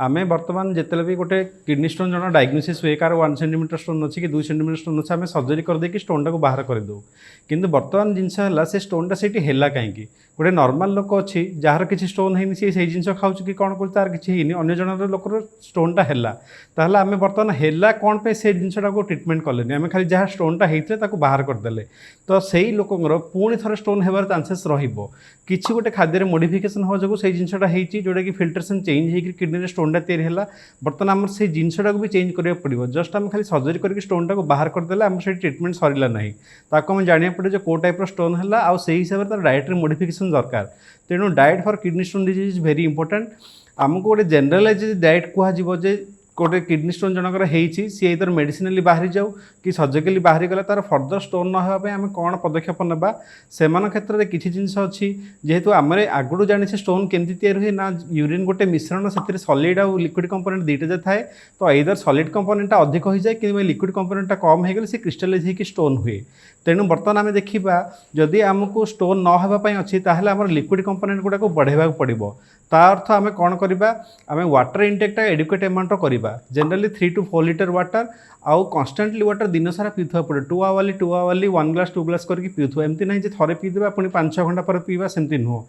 आमे बर्तमान जिते भी गोटे किडनी स्टोन जन डायग्नोसिस हुए कार 1 सेंटीमीटर स्टोन अच्छी कि 2 सेंटीमीटर स्टोन अच्छे आम सर्जरी करदे स्टोन टाक बाहर करदे किंतु बर्तमान जिनस से स्टोनटा से कहीं गोटे नॉर्मल लोक अच्छी जार किसी स्टोन है सी से जिन खाऊ कि कौन कर तार किसी अन्य जन लोकर स्टोनटा है ताहले आम बर्तमान है कौन पे से जिनटा को ट्रिटमेंट कले आम खाली जहाँ स्टोनटा होता बाहर करदे तो से ही लोकर पुणी थे स्टोन होबार चांसेस रही गोटे खाद्य मोडिफिकेसन हो जो से जिनटा जोटा कि फिल्ट्रेसन चेंज होकर किडनी स्टोनटा तैयारी है बर्तमान आम से जिनटा भी चेंज करा पड़ो जस्ट आम खाली सर्जरी करके स्टोनटा को बाहर करदे आम से ट्रिटमेंट सरला ना ताको आम जाना पड़े जो टाइप स्टोन है आउ से हिसाब से डाएट मोडिफिकेसन दरकार तेणु diet for kidney stone disease is very important आमको गोटे जनरलाइज डाएट कहुए गोटे किडनी स्टोन जनकर होती सी इधर मेडिसिनाली बाहरी जाऊ कि सर्जिकली बाहरी गला तार फर्दर स्टोन ना आम कौन पदक्षेप ना से क्षेत्र में किसी जिन अच्छी जेहेतु आम आगुड़ जाने स्टोन केमती तैयारी हुए ना यूरिन गोटे मिश्रण से सॉलिड आउ लिक्विड कंपोनेंट दुईटा थाए तो इधर सॉलिड कंपोनेंटा अधिक हो जाए कि लिक्विड कंपोनेंटा कम हो गले से क्रिस्टालाइज होकर स्टोन हुए तेणु बर्तमान आम देखा जदि आमको स्टोन न होगापाई अच्छी आम लिक्विड कंपोनेंट गुड़ाक बढ़ेगा पड़ो ता अर्थ आम कौन करवा आम वाटर इनटेक्टा एडुकेट अमाउंट करवा जनरली 3 to 4 लीटर वाटर आउ कन्स्टांटली वाटर दिन सारा पीथुआ पड़े 2 आवर्ली 1 ग्लास 2 ग्लास करके पीथुआ एमती ना थे पीदेवा पुणी 5-6 घंटा पर पीवा सेमती नुह